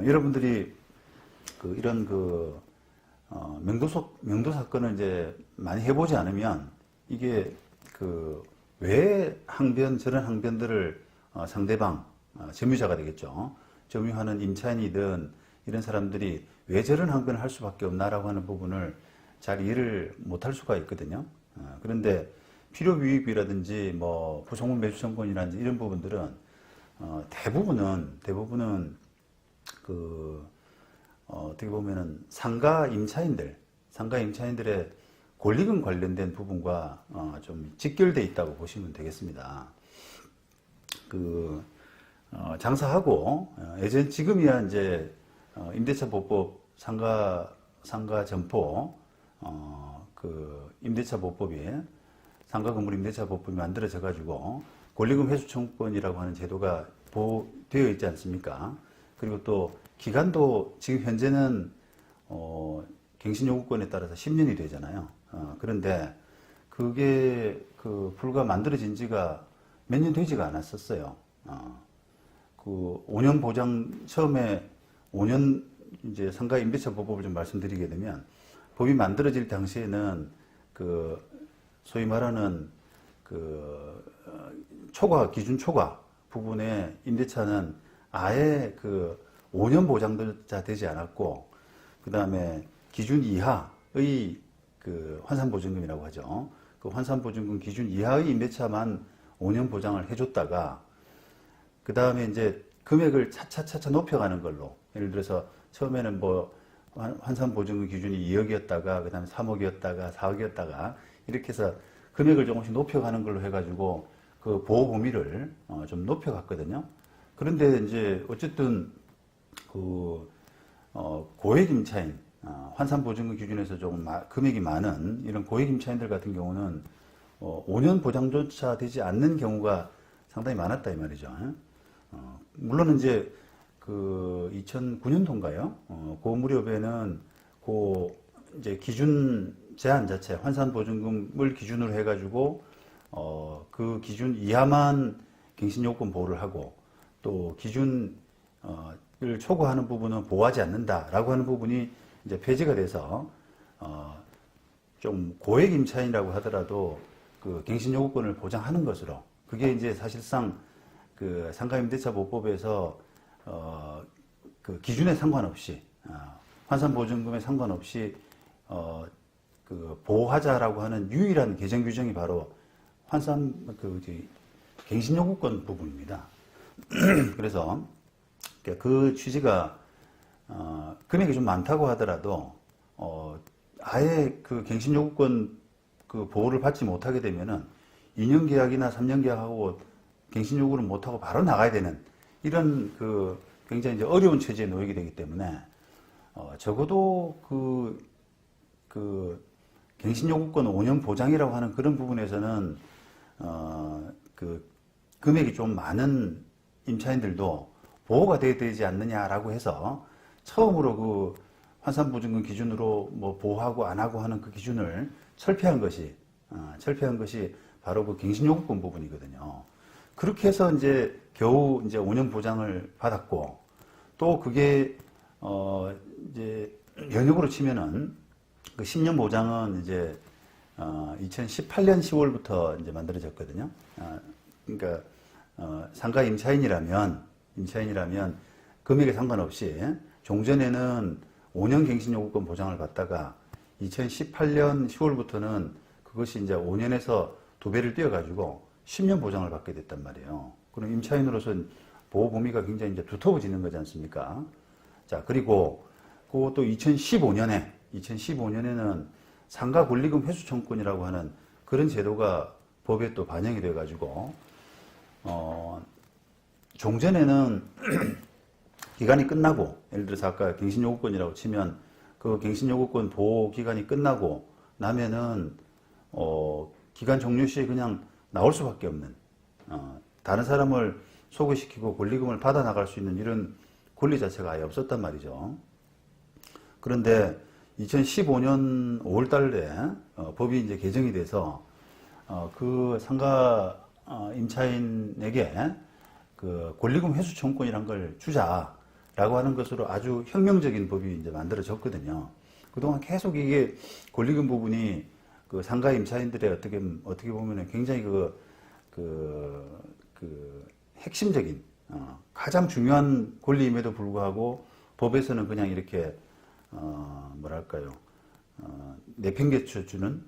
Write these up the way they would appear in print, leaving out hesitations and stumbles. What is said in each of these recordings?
여러분들이 이런 명도 사건을 이제 많이 해보지 않으면 이게 왜 저런 항변들을 상대방, 점유자가 되겠죠. 점유하는 임차인이든 이런 사람들이 왜 저런 항변을 할 수밖에 없나라고 하는 부분을 잘 이해를 못할 수가 있거든요. 그런데 필요비위비라든지 뭐 부속물 매수 청구권이라든지 이런 부분들은 대부분은 어떻게 보면은 상가 임차인들의 권리금 관련된 부분과 좀 직결돼 있다고 보시면 되겠습니다. 장사하고 지금이야 이제 임대차 보법 상가 점포 임대차 보법이 상가 건물 임대차 보법이 만들어져 가지고 권리금 회수 청구권이라고 하는 제도가 되어 있지 않습니까? 그리고 또 기간도 지금 현재는 갱신 요구권에 따라서 10년이 되잖아요. 그런데 그게 불과 만들어진 지가 몇 년 되지가 않았었어요. 5년 보장 처음에 5년 이제 상가 임대차 보법을 좀 말씀드리게 되면 법이 만들어질 당시에는 소위 말하는 기준 초과 부분의 임대차는 아예 5년 보장자 되지 않았고, 그 다음에 기준 이하의 환산보증금이라고 하죠. 그 환산보증금 기준 이하의 임대차만 5년 보장을 해줬다가, 그 다음에 이제 금액을 차차차차 높여가는 걸로, 예를 들어서 처음에는 환산보증금 기준이 2억이었다가, 그 다음에 3억이었다가, 4억이었다가, 이렇게 해서 금액을 조금씩 높여가는 걸로 해가지고, 그 보호 범위를 좀 높여갔거든요. 그런데 이제 어쨌든 고액 임차인, 환산보증금 기준에서 조금 금액이 많은 이런 고액 임차인들 같은 경우는 5년 보장조차 되지 않는 경우가 상당히 많았다 이 말이죠. 물론 이제 2009년도인가요? 그 무렵에는 이제 기준 제한 자체, 환산보증금을 기준으로 해가지고 그 기준 이하만 갱신요건 보호를 하고, 또 기준을 초과하는 부분은 보호하지 않는다라고 하는 부분이 이제 폐지가 돼서 좀 고액 임차인이라고 하더라도 갱신요구권을 보장하는 것으로, 그게 이제 사실상 상가임대차 보법에서 기준에 상관없이 환산보증금에 상관없이 보호하자라고 하는 유일한 개정 규정이 바로 갱신요구권 부분입니다. 그래서 그 취지가 금액이 좀 많다고 하더라도 아예 갱신요구권 보호를 받지 못하게 되면은 2년 계약이나 3년 계약하고 갱신요구를 못하고 바로 나가야 되는 이런 굉장히 이제 어려운 처지에 놓이게 되기 때문에 적어도 갱신요구권 5년 보장이라고 하는 그런 부분에서는 금액이 좀 많은 임차인들도 보호가 돼야 되지 않느냐라고 해서 처음으로 환산보증금 기준으로 보호하고 안 하고 하는 그 기준을 철폐한 것이 바로 갱신요구권 부분이거든요. 그렇게 해서 이제 겨우 이제 5년 보장을 받았고, 또 그게 이제 연역으로 치면은 10년 보장은 이제 2018년 10월부터 이제 만들어졌거든요. 그러니까 상가 임차인이라면 금액에 상관없이 종전에는 5년 갱신요구권 보장을 받다가 2018년 10월부터는 그것이 이제 5년에서 2배를 뛰어가지고 10년 보장을 받게 됐단 말이에요. 그럼 임차인으로서는 보호 범위가 굉장히 이제 두터워지는 거지 않습니까? 자, 그리고 그것도 2015년에는 상가 권리금 회수 청구권이라고 하는 그런 제도가 법에 또 반영이 돼가지고, 종전에는 기간이 끝나고, 예를 들어서 아까 갱신요구권이라고 치면 그 갱신요구권 보호 기간이 끝나고 나면은, 기간 종료 시에 그냥 나올 수밖에 없는, 다른 사람을 소개시키고 권리금을 받아 나갈 수 있는 이런 권리 자체가 아예 없었단 말이죠. 그런데 2015년 5월 달에 법이 이제 개정이 돼서 그 상가 임차인에게 권리금 회수 청구권이란 걸 주자. 라고 하는 것으로 아주 혁명적인 법이 이제 만들어졌거든요. 그동안 계속 이게 권리금 부분이 그 상가 임차인들의 어떻게 보면 굉장히 핵심적인, 가장 중요한 권리임에도 불구하고 법에서는 그냥 이렇게, 뭐랄까요, 내팽개쳐주는,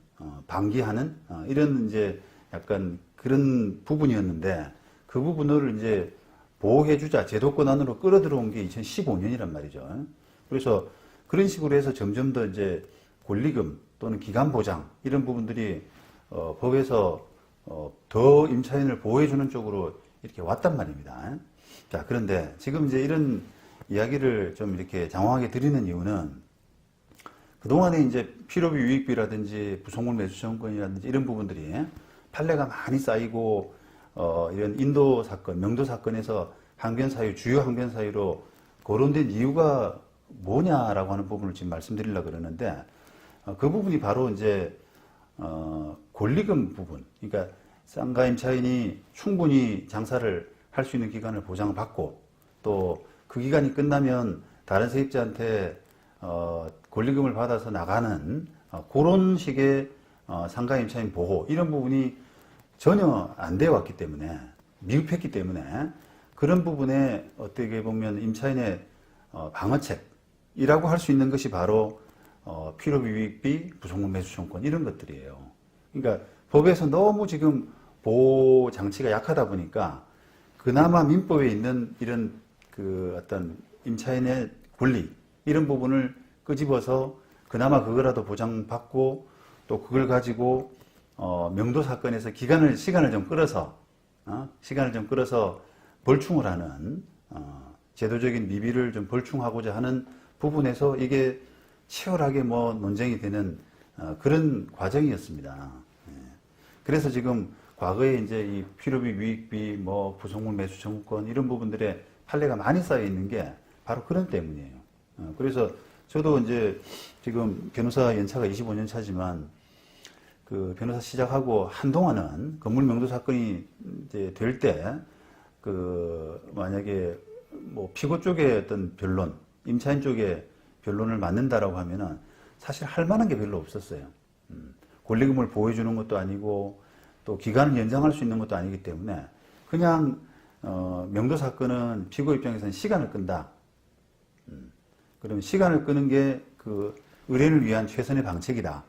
방기하는, 이런 이제 약간 그런 부분이었는데 그 부분을 이제 보호해주자 제도권 안으로 끌어들어온 게 2015년이란 말이죠. 그래서 그런 식으로 해서 점점 더 이제 권리금 또는 기간보장 이런 부분들이 법에서 더 임차인을 보호해주는 쪽으로 이렇게 왔단 말입니다. 자, 그런데 지금 이제 이런 이야기를 좀 이렇게 장황하게 드리는 이유는 그동안에 이제 필요비 유익비라든지 부속물 매수 청구권이라든지 이런 부분들이 판례가 많이 쌓이고 이런 인도 사건, 명도 사건에서 항변 사유, 주요 항변 사유로 거론된 이유가 뭐냐라고 하는 부분을 지금 말씀드리려고 그러는데 그 부분이 바로 이제 권리금 부분, 그러니까 상가 임차인이 충분히 장사를 할 수 있는 기간을 보장받고 또 그 기간이 끝나면 다른 세입자한테 권리금을 받아서 나가는 그런 식의 상가 임차인 보호 이런 부분이 전혀 안 되어 왔기 때문에 미흡했기 때문에 그런 부분에 어떻게 보면 임차인의 방어책이라고 할 수 있는 것이 바로 필요비 유익비 부속물 매수 청구권 이런 것들이에요. 그러니까 법에서 너무 지금 보호 장치가 약하다 보니까 그나마 민법에 있는 이런 그 어떤 임차인의 권리 이런 부분을 끄집어서 그나마 그거라도 보장받고 또 그걸 가지고 명도 사건에서 시간을 좀 끌어서 벌충을 하는 제도적인 미비를 좀 벌충하고자 하는 부분에서 이게 치열하게 뭐 논쟁이 되는 그런 과정이었습니다. 그래서 지금 과거에 이제 이 필요비, 유익비, 뭐 부속물 매수 청구권 이런 부분들에 판례가 많이 쌓여 있는 게 바로 그런 때문이에요. 그래서 저도 이제 지금 변호사 연차가 25년 차지만 그 변호사 시작하고 한동안은 건물 명도 사건이 이제 될 때 그 만약에 뭐 피고 쪽의 어떤 변론, 임차인 쪽의 변론을 맡는다라고 하면은 사실 할 만한 게 별로 없었어요. 권리금을 보호해주는 것도 아니고 또 기간을 연장할 수 있는 것도 아니기 때문에 그냥 명도 사건은 피고 입장에서는 시간을 끈다. 그러면 시간을 끄는 게 그 의뢰를 위한 최선의 방책이다.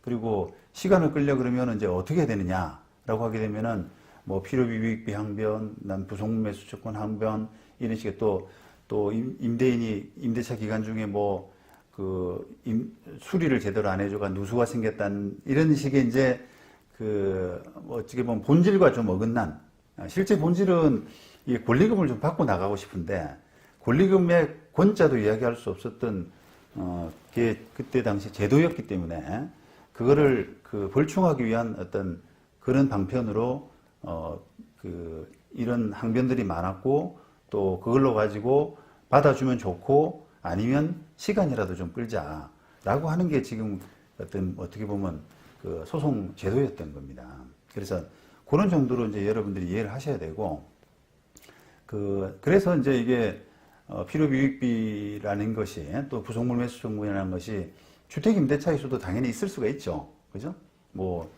그리고 시간을 끌려 그러면 이제 어떻게 되느냐라고 하게 되면은 뭐 필요비 유익비 항변, 난 부속물 매수 청구권 항변 이런 식의 또 임대인이 임대차 기간 중에 뭐 수리를 제대로 안 해줘가 누수가 생겼다는 이런 식의 이제 어떻게 보면 본질과 좀 어긋난 실제 본질은 이 권리금을 좀 받고 나가고 싶은데 권리금의 권자도 이야기할 수 없었던 그때 당시 제도였기 때문에 그거를 벌충하기 위한 어떤 그런 방편으로 이런 항변들이 많았고 또 그걸로 가지고 받아주면 좋고 아니면 시간이라도 좀 끌자라고 하는 게 지금 어떻게 보면 그 소송 제도였던 겁니다. 그래서 그런 정도로 이제 여러분들이 이해를 하셔야 되고 그래서 이제 이게 필요비 유익비라는 것이 또 부속물 매수 청구권이라는 것이 주택 임대차에서도 당연히 있을 수가 있죠. 그죠? 뭐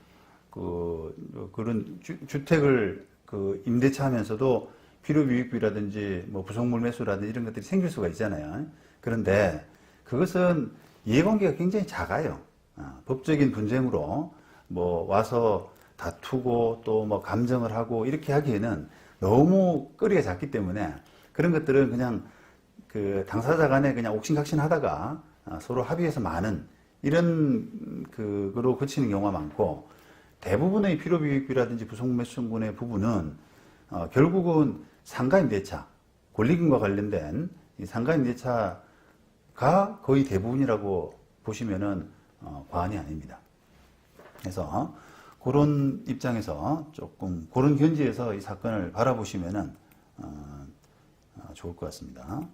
그런 주택을 임대차 하면서도 필요비 유익비라든지 뭐 부속물 매수라든지 이런 것들이 생길 수가 있잖아요. 그런데 그것은 이해관계가 굉장히 작아요. 법적인 분쟁으로 뭐 와서 다투고 또 뭐 감정을 하고 이렇게 하기에는 너무 거리가 작기 때문에 그런 것들은 그냥 당사자 간에 그냥 옥신각신 하다가 서로 합의해서 많은 이런 그거로 그치는 경우가 많고 대부분의 필요비 유익비라든지 부속물 매수 청구권의 부분은 결국은 상가임대차, 권리금과 관련된 이 상가임대차가 거의 대부분이라고 보시면은 과언이 아닙니다. 그래서 그런 입장에서 조금 그런 견지에서 이 사건을 바라보시면은 좋을 것 같습니다.